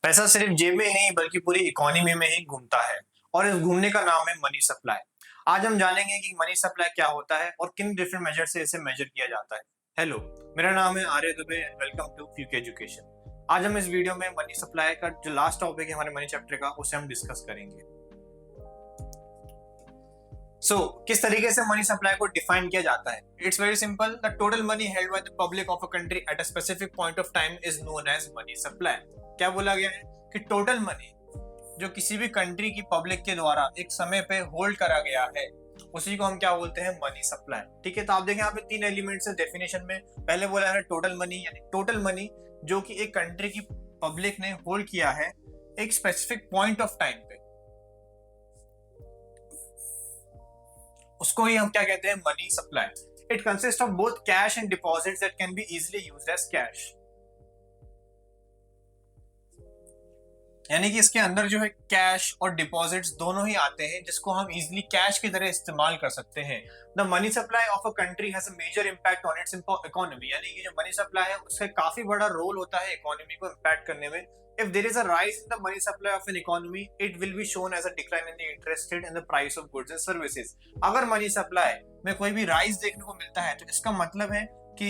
पैसा सिर्फ जेब में ही नहीं बल्कि पूरी इकोनॉमी में ही घूमता है और इस घूमने का नाम है मनी सप्लाई। आज हम जानेंगे कि मनी सप्लाई क्या होता है और किन डिफरेंट मेजर से इसे मेजर किया जाता है। हेलो, मेरा नाम है Arya Dubey and welcome to Fuke education. आज हम इस वीडियो में मनी सप्लाई का जो लास्ट टॉपिक है हमारे मनी चैप्टर का उसे हम डिस्कस करेंगे। किस तरीके से मनी सप्लाई को डिफाइन किया जाता है? It's very simple. The total money held by the public of a country at a specific point of time is known as money supply. क्या बोला गया है कि टोटल मनी जो किसी भी कंट्री की पब्लिक के द्वारा एक समय पे होल्ड करा गया है उसी को हम क्या बोलते हैं? Money supply. ठीक है, तो आप देखें यहाँ पे तीन एलिमेंट्स है डेफिनेशन में। पहले बोला है टोटल मनी, यानी टोटल मनी जो कि एक कंट्री की पब्लिक ने होल्ड किया है एक स्पेसिफिक पॉइंट ऑफ टाइम पे, उसको ही हम क्या कहते हैं? Money supply. It consist of both cash and deposits that can be easily used as cash. यानी कि इसके अंदर जो है कैश और डिपॉजिट्स दोनों ही आते हैं जिसको हम इजीली कैश की तरह इस्तेमाल कर सकते हैं। The money supply of a country has a major impact on its economy. यानी कि जो मनी सप्लाई है उसका काफी बड़ा रोल होता है इकोनॉमी को इंपैक्ट करने में। If there is a rise in the money supply of an economy, it will be shown as a decline in the interest rate and the price of goods and services. अगर money supply में कोई भी rise देखने को मिलता है तो इसका मतलब है कि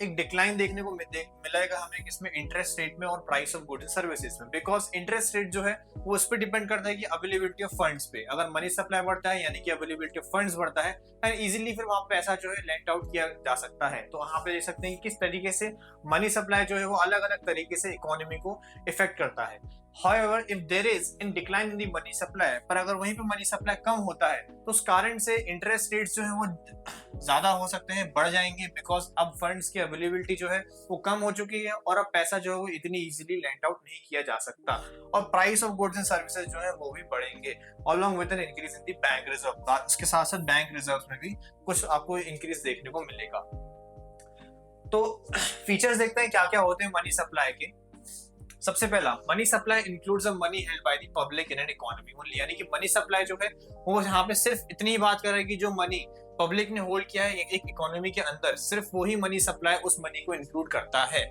एक डिक्लाइन देखने को मिलेगा हमें किसमें? इंटरेस्ट रेट में और price of goods and services में। बिकॉज इंटरेस्ट रेट जो है वो उस पर डिपेंड करता है कि अवेलेबिलिटी ऑफ फंड्स पे। अगर मनी सप्लाई बढ़ता है यानी कि अवेलेबिलिटी ऑफ फंड्स बढ़ता है एंड इजीली फिर वहां पैसा जो है लेंट आउट किया जा सकता है। तो वहां पे देख सकते हैं कि किस तरीके से मनी सप्लाई जो है वो अलग अलग तरीके से इकोनॉमी को इफेक्ट करता है। However, if there is in decline in the money supply, पर अगर वहीं पे मनी सप्लाई कम होता है तो उस कारण से इंटरेस्ट रेट्स जो है वो ज्यादा हो सकते हैं, बढ़ जाएंगे। बिकॉज अब फंड्स की अवेलेबिलिटी जो है वो कम हो चुकी है और अब पैसा जो है वो इतनी इजीली लेंट आउट नहीं किया जा सकता और price of goods and services जो है वो भी बढ़ेंगे along with an increase in the bank reserve. इसके साथ साथ बैंक रिजर्व में भी कुछ आपको इंक्रीज देखने को मिलेगा। तो फीचर्स देखते हैं क्या क्या होते हैं मनी सप्लाई के। सबसे पहला, money supply includes a money held by the public in an economy only. यानी कि मनी सप्लाई जो है वो यहाँ पे सिर्फ इतनी बात कर रहा है कि जो मनी पब्लिक ने होल्ड किया है एक इकोनॉमी के अंदर, सिर्फ वही मनी सप्लाई उस मनी को इंक्लूड करता है।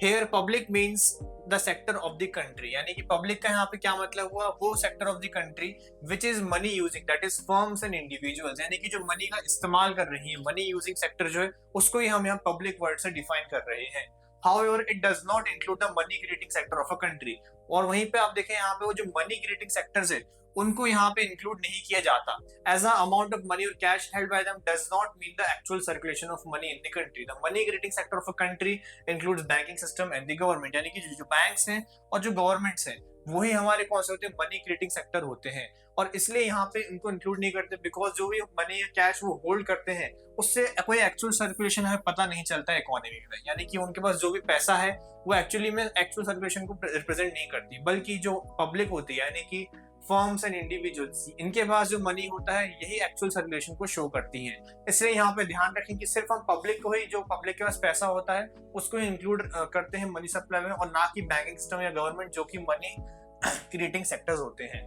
Here public means the sector of the country. यानी कि पब्लिक का यहाँ पे क्या मतलब हुआ? वो sector of the country which is money using, that is firms and individuals. यानी कि जो मनी का इस्तेमाल कर रही है, मनी यूजिंग सेक्टर जो है उसको ही हम यहाँ पब्लिक वर्ड से डिफाइन कर रहे हैं। However, it does not include the money creating sector of a country। और वहीं पे आप देखें यहाँ पे वो जो मनी क्रिएटिंग सेक्टर्स है उनको यहाँ पे इंक्लूड नहीं किया जाता। As a amount of money or cash held by them does not mean the actual circulation of money in the country। The money creating sector of a country includes banking system and the government। यानी कि जो banks हैं और जो governments हैं वही हमारे कौन से होते हैं? मनी क्रिएटिंग सेक्टर होते हैं। और इसलिए यहाँ पे इनको इंक्लूड नहीं करते बिकॉज जो भी मनी या कैश वो होल्ड करते हैं उससे कोई एक्चुअल सर्कुलेशन हमें पता नहीं चलता है इकोनॉमी में। यानी कि उनके पास जो भी पैसा है वो एक्चुअली में एक्चुअल सर्कुलेशन को रिप्रेजेंट नहीं करती, बल्कि जो पब्लिक होती है यानी कि फर्म्स एंड इंडिविजुअल्स, इनके पास जो मनी होता है यही एक्चुअल सर्कुलेशन को शो करती है। इसलिए यहाँ पे ध्यान रखें कि सिर्फ हम पब्लिक को ही, जो पब्लिक के पास पैसा होता है उसको इंक्लूड करते हैं मनी सप्लाई में और ना कि बैंकिंग सिस्टम या गवर्नमेंट जो कि मनी क्रिएटिंग सेक्टर्स होते हैं।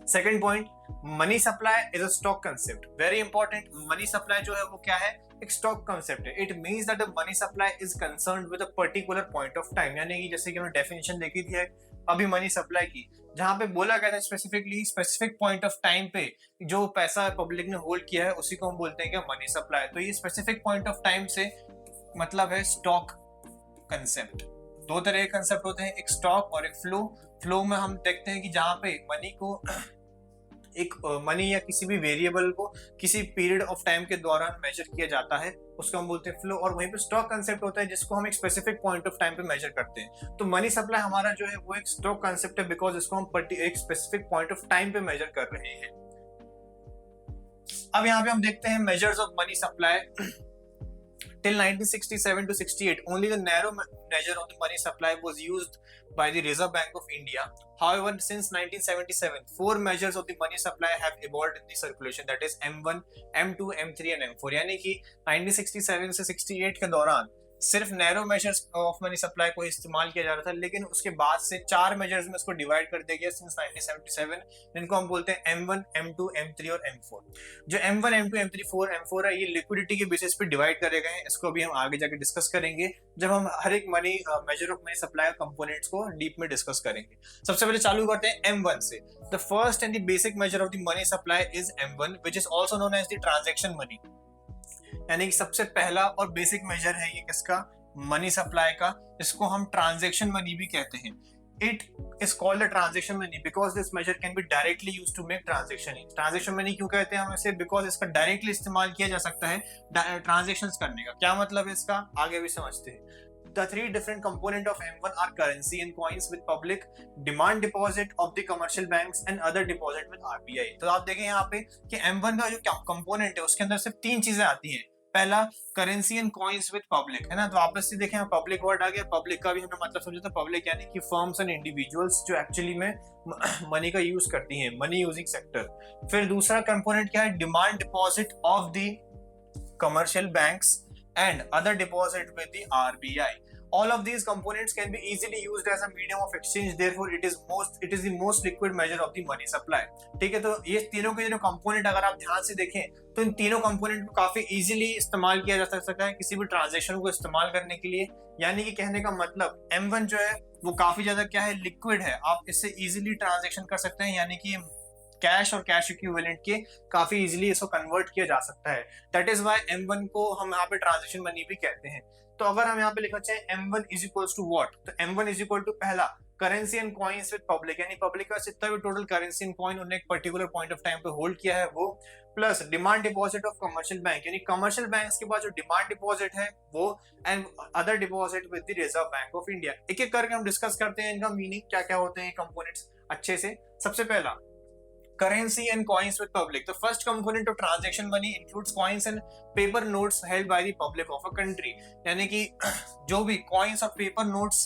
Second point, money supply is a stock concept. Very important. Money supply जो है वो क्या है? एक स्टॉक कंसेप्ट है। It means that the money supply is concerned with a particular point of time. यानी कि जैसे कि हमने डेफिनेशन देखी थी अभी मनी सप्लाई की, जहां पे बोला गया था specifically specific point of time पे जो पैसा पब्लिक ने होल्ड किया है उसी को हम बोलते हैं क्या? Money supply. तो ये स्पेसिफिक पॉइंट ऑफ टाइम से मतलब है स्टॉक कंसेप्ट। दो तरह के कंसेप्ट होते हैं, एक स्टॉक और एक फ्लो। फ्लो में हम देखते हैं कि जहां पे मनी को एक मनी या किसी भी वेरिएबल को किसी पीरियड ऑफ टाइम के दौरान मेजर किया जाता है उसको हम बोलते हैं फ्लो। और वहीं पे स्टॉक कंसेप्ट होता है जिसको हम एक स्पेसिफिक पॉइंट ऑफ टाइम पे मेजर करते हैं। तो मनी सप्लाई हमारा जो है वो एक स्टॉक कंसेप्ट है बिकॉज इसको हम एक स्पेसिफिक पॉइंट ऑफ टाइम पे मेजर कर रहे हैं। अब यहाँ पे हम देखते हैं measures of money supply. Till 1967 to 68, only the narrow measure of the money supply was used by the Reserve Bank of India. However, since 1977, four measures of the money supply have evolved in the circulation, that is M1, M2, M3 and M4। यानी कि 1967 से 68 के दौरान सिर्फ narrow measures of money supply को इस्तेमाल किया जा रहा था, लेकिन उसके बाद से 4 मेजर्स में इसको डिवाइड कर दिया गया सिंस 1977, जिनको हम बोलते हैं M1, M2, M3 और M4। जो M1, M2, M3, 4, M4 है, ये लिक्विडिटी के बेसिस पे डिवाइड करे गए हैं। इसको भी हम आगे जाके डिस्कस करेंगे जब हम हर एक money major of money supply components को डीप में डिस्कस करेंगे। सबसे पहले चालू करते हैं M1 से। The first and the basic major of the money supply is M1, which is also known as the transaction money. यानी कि सबसे पहला और बेसिक मेजर है ये किसका, मनी सप्लाई का। इसको हम ट्रांजैक्शन मनी भी कहते हैं। It is called transaction money because this major can be directly used to make transaction. Transaction money क्यों कहते हैं हम इसे, बिकॉज इसका डायरेक्टली इस्तेमाल किया जा सकता है ट्रांजैक्शंस करने का। क्या मतलब है इसका, आगे भी समझते हैं। The three different component of M1 are currency and coins with public, demand deposit of the commercial banks and other deposit with RBI। तो आप देखें यहाँ पे कि M1 का जो कंपोनेंट है उसके अंदर सिर्फ 3 चीजें आती हैं। पहला currency and coins with public, है ना। तो वापस से देखें पब्लिक वर्ड आ गया। पब्लिक का भी हमने मतलब समझा था, पब्लिक यानी कि फर्म्स एंड इंडिविजुअल्स जो एक्चुअली में मनी का यूज करती हैं, मनी यूजिंग सेक्टर। फिर दूसरा कंपोनेंट क्या है, demand deposit of the commercial banks and other deposit with the RBI. All of these components can be easily used as a medium of exchange, therefore it is the most liquid measure of the money supply। ठीक है, तो ये तीनों के जो component अगर आप ध्यान से देखें तो इन तीनों कंपोनेंट को काफी इजीली इस्तेमाल किया जा सकता है किसी भी ट्रांजैक्शन को इस्तेमाल करने के लिए। यानी कि कहने का मतलब M1 जो है वो काफी ज्यादा क्या है, लिक्विड है। आप इससे इजीली ट्रांजैक्शन कर सकते हैं, यानी कि कैश और कैश इक्विवेलेंट के काफी इजीली इसको कन्वर्ट किया जा सकता है। दैट इज व्हाई M1 को हम यहाँ पे ट्रांजैक्शन मनी भी कहते हैं। तो अगर हम यहाँ पे लिखना चाहें M1 is equals to what, तो M1 इज इक्वल टू पहला currency and coins with public, यानी पब्लिक का जितना भी टोटल करेंसी एंड कॉइन उन्होंने एक पर्टिकुलर पॉइंट ऑफ टाइम पे होल्ड किया है वो, plus demand deposit of commercial bank, यानी कमर्शियल बैंक्स के पास जो डिमांड डिपॉजिट है वो, and other deposit with the reserve bank of India. एक एक करके हम डिस्कस करते हैं इनका मीनिंग क्या क्या होते हैं कंपोनेंट्स अच्छे से। सबसे पहला currency and coins with public. The first component of transaction money includes coins and paper notes held by the public of a country। यानी कि जो भी coins और paper notes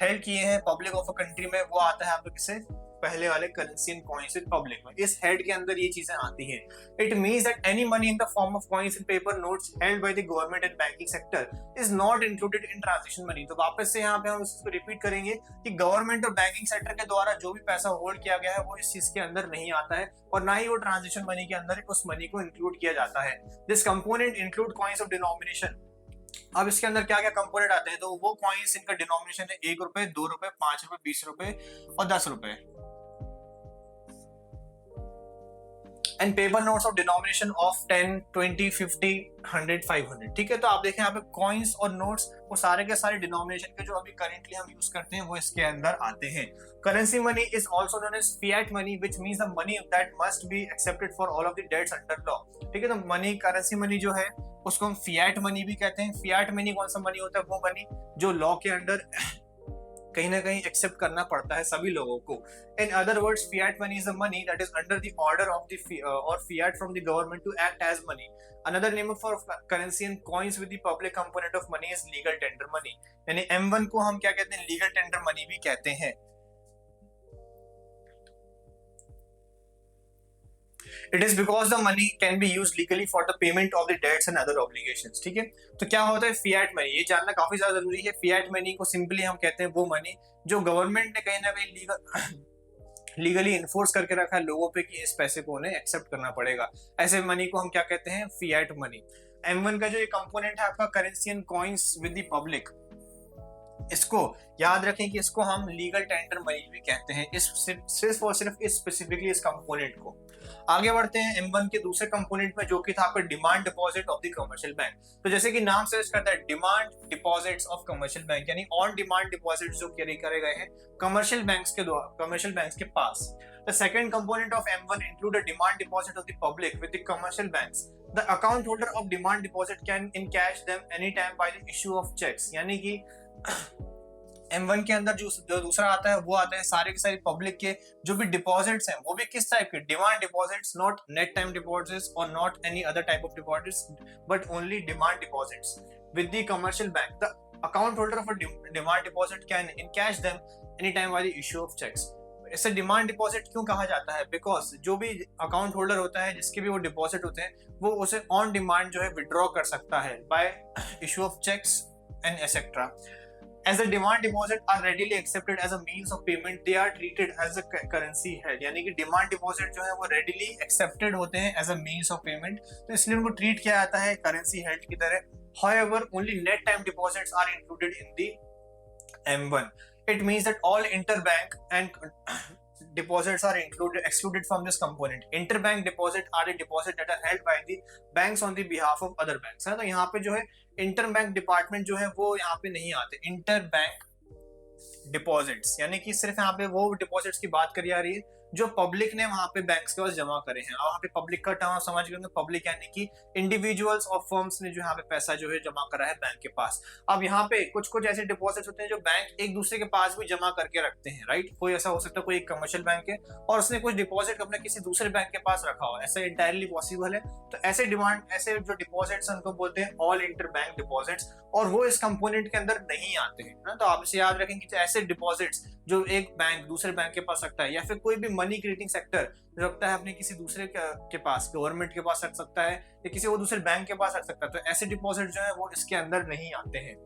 held किए हैं public of a country में वो आता है आप लोग किसे, पहले वाले currency and coins with public में। इस हेड के अंदर ये चीजें आती हैं। It means that any money in the form of coins and paper notes held by the government and banking sector is not included in transaction money. तो वापस से यहाँ पे हम इसको रिपीट करेंगे कि गवर्नमेंट और बैंकिंग सेक्टर के द्वारा जो भी पैसा होल्ड किया गया है वो इस चीज के अंदर नहीं आता है, और ना ही वो ट्रांजैक्शन मनी के अंदर उस मनी को इंक्लूड किया जाता है। This component include coins of denomination. अब इसके अंदर क्या क्या कंपोनेंट आते हैं, तो वो कॉइन्स इनका डिनोमिनेशन है 1 रुपए, 2 रुपए, 5 रुपए, 20 रुपए और 10 रुपए। And paper notes of denomination of 10, 20, 50, 100, 500। ठीक है, तो आप देखें यहाँ पे कॉइन्स और नोट्स वो सारे के सारे डिनोमिनेशन के जो अभी करेंटली हम यूज करते हैं वो इसके अंदर आते हैं। Currency money is also known as fiat money, which means the money that must be accepted for all of the debts under law. ठीक है, तो मनी, करेंसी मनी जो है उसको हम फिएट मनी भी कहते हैं। फिएट मनी कौन सा मनी होता है, वो मनी जो लॉ के अंडर कहीं ना कहीं एक्सेप्ट करना पड़ता है सभी लोगों को। In other words, fiat money is the money that is under the order of the और fiat from the government to act as money. Another name for currency and coins with the public component of money is legal tender money. यानी M1 को हम क्या कहते हैं, legal tender money भी कहते हैं। It is because the money can be used legally for the payment of the debts and other obligations। ठीक है, तो क्या होता है फिएट मनी, ये जानना काफी ज्यादा जरूरी है। फिएट मनी को सिंपली हम कहते हैं वो मनी जो गवर्नमेंट ने कहीं ना कहीं लीगली इन्फोर्स करके रखा है लोगों पे कि इस पैसे को उन्हें एक्सेप्ट करना पड़ेगा। ऐसे मनी को हम क्या कहते हैं, फिएट मनी। M1 का जो ये कंपोनेंट है आपका currency and coins with the public, इसको याद रखें कि इसको हम लीगल टेंडर मनी भी कहते हैं, इस सिर्फ और सिर्फ इस स्पेसिफिकली इस कंपोनेंट को। आगे बढ़ते हैं M1 के दूसरे कंपोनेंट में जो कि था आपका demand deposit of the commercial bank. तो जैसे कि नाम सजेस्ट करता है, demand deposits of commercial bank, यानी ऑन डिमांड डिपॉजिट जो कैरी करे गए हैं कमर्शियल बैंक्स के द्वारा, कमर्शियल बैंक्स के पास। The second component of M1 include a demand deposit of the public with the commercial banks. The account holder of demand deposit can encash them any time by the issue of cheques. यानी कि M1 के अंदर जो दूसरा आता है वो आता है सारे के सारे पब्लिक के जो भी डिपॉजिट्स हैं वो भी किस टाइप के, demand deposits, not net time deposits और not any other type of deposits but only demand deposits with the commercial bank. The account holder of a demand deposit can encash them any time by the issue of cheques. इसे demand deposit क्यों कहा जाता है? Because जो भी account holder होता है, जिसके भी वो डिपॉजिट होते हैं, वो उसे ऑन डिमांड जो है विड्रॉ कर सकता है by issue of cheques and etcetera. As the demand deposit are readily accepted as a means of payment, they are treated as a currency held. यानी कि डिमांड डिपॉजिट जो है वो readily accepted होते हैं as a means of payment, तो इसलिए उनको ट्रीट किया जाता है करेंसी हेल्ड की तरह. However, only net time deposits are included in the M1. It means that all interbank and deposits are excluded from this component. Interbank deposit are the deposit that are held by the banks on the behalf of other banks. है तो यहाँ पे जो है interbank department जो है वो यहाँ पे नहीं आते. इंटरबैंक डिपॉजिट्स यानी कि सिर्फ यहाँ पे वो डिपॉजिट्स की बात करी जा रही है जो पब्लिक ने वहां पे बैंक्स के पास जमा करे हैं. और वहाँ पे पब्लिक का टर्म समझ गए, पब्लिक यानी कि इंडिविजुअल्स और फर्म्स ने जो यहाँ पे पैसा जो है जमा करा है बैंक के पास. अब यहाँ पे कुछ कुछ ऐसे डिपॉजिट्स होते हैं जो बैंक एक दूसरे के पास भी जमा करके रखते हैं, राइट. कोई ऐसा हो सकता है, कोई एक कमर्शियल बैंक है और उसने कुछ डिपॉजिट अपने किसी दूसरे बैंक के पास रखा हो, ऐसा इंटायरली पॉसिबल है. तो ऐसे जो डिपॉजिट्स उनको बोलते हैं ऑल इंटर बैंक डिपॉजिट्स, और वो इस कंपोनेंट के अंदर नहीं आते हैं ना. तो आप इसे याद रखेंगे कि ऐसे डिपॉजिट्स जो एक बैंक दूसरे बैंक के पास रखता है, या फिर कोई भी मनी क्रिएटिंग सेक्टर रखता है अपने किसी दूसरे के पास, गवर्नमेंट के पास रख सकता है या किसी वो दूसरे बैंक के पास रख सकता है, तो ऐसे डिपॉजिट जो है वो इसके अंदर नहीं आते हैं.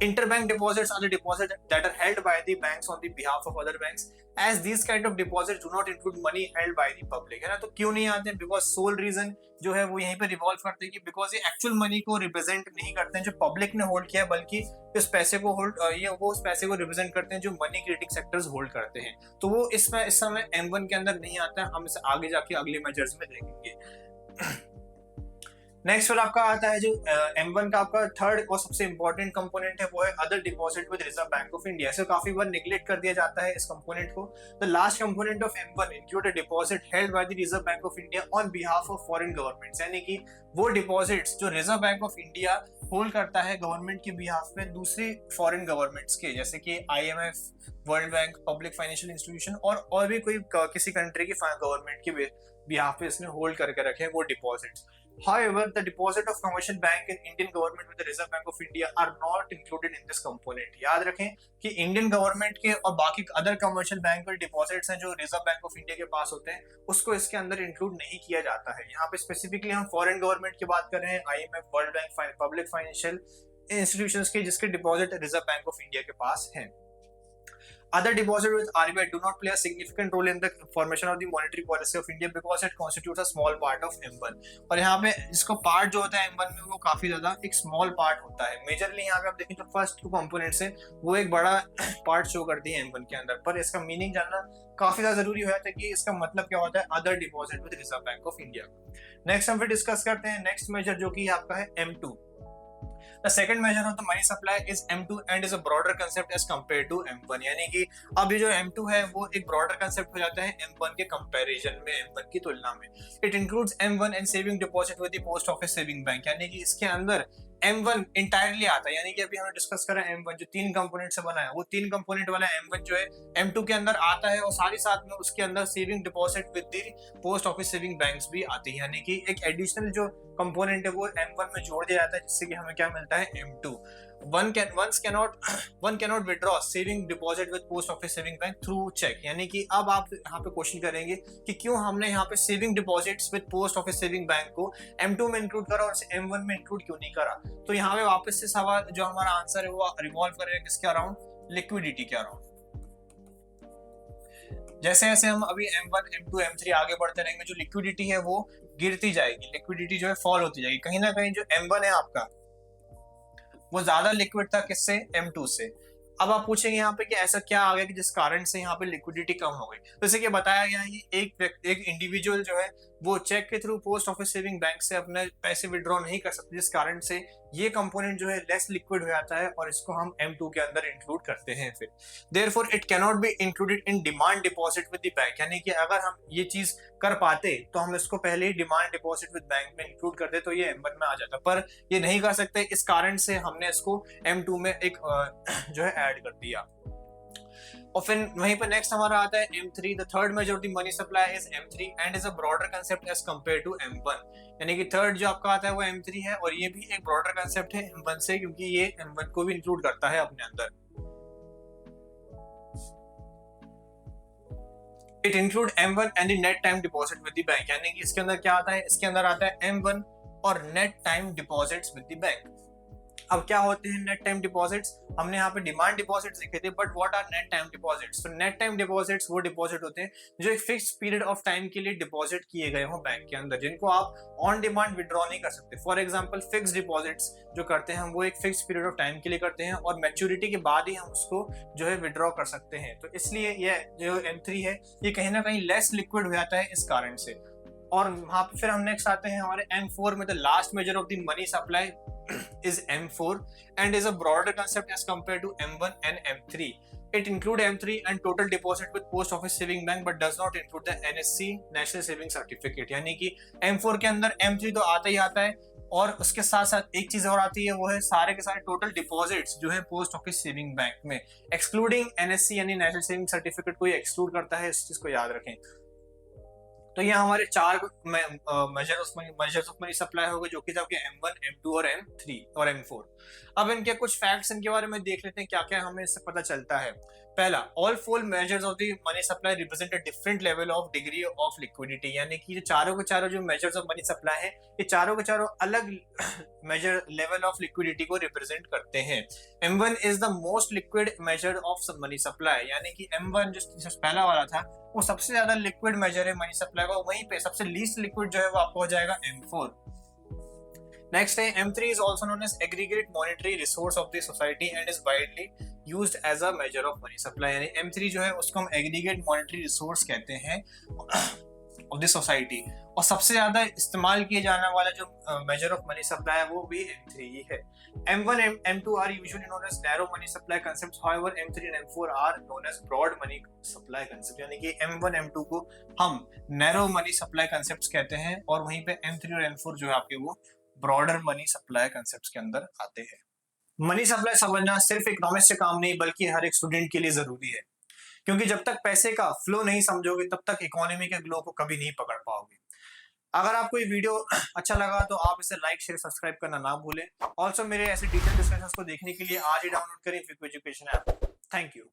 Interbank deposits are the deposits that are held by the banks on the behalf of other banks. As these kind of deposits do not include money held by the public, है ना. तो क्यों नहीं आते हैं? बिकॉज सोल रीजन जो है वो यहीं पे रिवॉल्व करते हैं कि बिकॉज ये एक्चुअल मनी को रिप्रेजेंट नहीं करते हैं जो पब्लिक ने होल्ड किया है, बल्कि इस पैसे को उस पैसे को रिप्रेजेंट करते हैं जो मनी क्रिएटिंग सेक्टर्स होल्ड करते हैं. तो वो इस समय M1 के अंदर नहीं आता है. हम इसे आगे जाके अगले मेजर्स में देखेंगे. नेक्स्ट फिर आपका आता है जो M1 का आपका थर्ड और सबसे इंपॉर्टेंट कंपोनेंट है, वो है other deposit with reserve bank of India. से काफी बार निगलेक्ट कर दिया जाता है इस कंपोनेंट को. The last component of M1 include a deposit held by the reserve bank of India on behalf of foreign governments. यानी कि वो डिपॉजिट्स जो reserve bank of India hold करता है गवर्नमेंट के बिहाफ में दूसरी फॉरेन गवर्नमेंट्स के, जैसे कि IMF, world bank, public financial institution और भी कोई किसी कंट्री की गवर्नमेंट के बिहाफ पे इसने होल्ड करके रखे हैं वो deposits. However, the deposit of commercial bank and Indian government with the Reserve Bank of India are not included in this component. याद रखें कि इंडियन गवर्नमेंट के और बाकी अदर कमर्शियल बैंक के डिपॉजिट्स हैं जो रिजर्व बैंक ऑफ इंडिया के पास होते हैं, उसको इसके अंदर इंक्लूड नहीं किया जाता है. यहाँ पे स्पेसिफिकली हम फॉरेन गवर्नमेंट की बात कर रहे हैं, IMF, world bank, public financial institutions के जिसके deposit reserve bank of India के पास हैं. Other deposits with RBI do not play a significant role in the formation of the monetary policy of India because it constitutes a small part of M1. और यहाँ पे इसको part जो होता है M1 में वो काफी ज्यादा एक स्मॉल पार्ट होता है. मेजरली यहाँ पे आप देखें जो फर्स्ट टू कंपोनेंट्स हैं वो एक बड़ा पार्ट शो करती है M1 के अंदर, पर इसका मीनिंग जानना काफी ज्यादा जरूरी हो जाता है कि इसका मतलब क्या होता है other deposit with reserve bank of India. Next हम फिर डिस्कस करते हैं नेक्स्ट मेजर जो कि आपका है M2. The second measure of the money supply is M2 and is a broader concept as compared to M1. यानी कि अब ये जो M2 है वो एक broader concept हो जाता है M1 के comparison में, M1 की तुलना में. It includes M1 and saving deposit with the post office saving bank. यानी कि इसके अंदर M1 इंटायरली आता है. यानी कि अभी हमने डिस्कस करा M1 जो 3 कंपोनेंट से बना है, वो 3 कंपोनेंट वाला M1 जो है M2 के अंदर आता है, और साथ ही साथ में उसके अंदर saving deposit with the post office saving banks भी आती है. यानी कि एक एडिशनल जो कंपोनेंट है वो M1 में जोड़ दिया जाता है, जिससे कि हमें क्या मिलता है M2. One cannot withdraw saving deposit with post office saving bank through check. यानी कि अब आप यहाँ पे क्वेश्चन करेंगे कि क्यों हमने यहाँ पे saving deposits with post office saving bank को M2 में इंक्लूड करा और M1 में इंक्लूड क्यों नहीं करा. तो यहाँ पे वापस से सवाल जो हमारा आंसर है वो रिवॉल्व करेगा किसके अराउंड, लिक्विडिटी के अराउंड. जैसे जैसे हम अभी M1, M2, M3 आगे बढ़ते रहेंगे, जो लिक्विडिटी है वो गिरती जाएगी, लिक्विडिटी जो है फॉल होती जाएगी. कहीं ना कहीं जो M1 है आपका वो ज्यादा लिक्विड था किससे, M2 से. अब आप पूछेंगे यहाँ पे कि ऐसा क्या आ गया कि जिस कारण से यहाँ पे लिक्विडिटी कम हो गई. तो जैसे कि बताया गया है एक इंडिविजुअल जो है वो चेक के through post office saving bank से अपने पैसे विड्रॉ नहीं कर सकते, जिस कारण से ये कंपोनेंट जो है लेस लिक्विड हो जाता है और इसको हम M2 के अंदर इंक्लूड करते हैं. फिर therefore it can not be included in demand deposit with the bank. यानी कि अगर हम ये चीज कर पाते तो हम इसको पहले ही डिमांड डिपॉजिट विद बैंक में इंक्लूड करते तो ये M1 में आ जाता, पर ये नहीं कर सकते. इस कारण से हमने इसको M2 में एक जो है ऐड कर दिया. और फिर वहीं पर नेक्स्ट हमारा आता है M3. The third major of the money supply is M3 and is a broader concept as compare to M1. यानी कि थर्ड जो आपका आता है वो M3 है, और ये भी एक ब्रॉडर कंसेप्ट है M1 से, क्योंकि ये M1 को भी इंक्लूड करता है अपने अंदर. It include M1 and the net time deposit with the bank, यानी कि इसके अंदर क्या आता है, इसके अंदर आता है M1 और net time deposits with the bank. अब क्या होते हैं नेट टाइम डिपॉजिट्स, हमने यहाँ पे डिमांड डिपॉजिट्स लिखे थे, but what are net time deposits? तो नेट टाइम डिपॉजिट्स वो डिपॉजिट होते हैं जो एक फिक्स पीरियड ऑफ टाइम के लिए डिपॉजिट किए गए हो बैंक के अंदर, जिनको आप ऑन डिमांड विड्रॉ नहीं कर सकते। फॉर एग्जांपल फिक्स डिपॉजिट्स जो करते हैं हम, वो एक फिक्स पीरियड ऑफ टाइम के लिए करते हैं और मैच्योरिटी के बाद ही हम उसको जो है विड्रॉ कर सकते हैं। तो इसलिए ये जो M3 है ये कहीं ना कहीं लेस लिक्विड हो जाता है इस कारण से। और वहां पे फिर हम नेक्स्ट आते हैं हमारे M4 में, the last major of the money supply is M4 and is a broader concept as compared to M1 and M3. It include M3 and total deposit with post office saving bank but does not include the NSC National Saving Certificate। यानी कि M4 के अंदर M3 तो आता ही आता है और उसके साथ साथ एक चीज और आती है, वो है सारे के सारे टोटल डिपॉजिट्स जो है पोस्ट ऑफिस सेविंग बैंक में, एक्सक्लूडिंग NSC यानी नेशनल सेविंग सर्टिफिकेट को एक्सक्लूड करता है, इस चीज को याद रखें। तो ये हमारे चार मेजर्स ऑफ मनी सप्लाई हो गए, जो कि आपके M1, M2 और M3 और M4। अब इनके कुछ फैक्ट्स इनके बारे में देख लेते हैं, क्या क्या हमें इससे पता चलता है। पहला, all four measures of the money supply represent a different level of degree of liquidity, यानी कि जो चारों के चारों जो मेजर्स ऑफ मनी सप्लाई है, ये चारों के चारों अलग मेजर लेवल ऑफ लिक्विडिटी को रिप्रेजेंट करते हैं। M1 is the most liquid major of money supply, यानी कि M1 जो पहला वाला था वो सबसे ज्यादा लिक्विड मेजर है मनी सप्लाई का, वहीं पे सबसे लीस्ट लिक्विड जो है वो आपको हो जाएगा M4। नेक्स्ट है M3 is also known as aggregate monetary resource of the society and is widely used as a measure of money supply, यानी M3 जो है उसको हम aggregate monetary resource कहते हैं of the society, और सबसे ज्यादा इस्तेमाल किए जाने वाला जो measure of money supply है वो भी M3 ही है। M1 and M2 are usually known as narrow money supply concepts, however M3 and M4 are known as broad money supply concept, यानी कि M1 M2 को हम narrow money supply concepts कहते हैं और वहीं पे M3 और M4 जो है आपके वो ब्रॉडर मनी सप्लाई कंसेप्ट्स के अंदर आते हैं। मनी सप्लाई समझना सिर्फ इकोनॉमिक्स से काम नहीं बल्कि हर एक स्टूडेंट के लिए जरूरी है, क्योंकि जब तक पैसे का फ्लो नहीं समझोगे तब तक इकोनॉमी के ग्लो को कभी नहीं पकड़ पाओगे। अगर आपको ये वीडियो अच्छा लगा तो आप इसे लाइक शेयर सब्सक्राइब करना ना भूलें। ऑल्सो मेरे ऐसे डिटेल डिस्कशंस को देखने के लिए आज ही डाउनलोड करें quick education app. Thank you.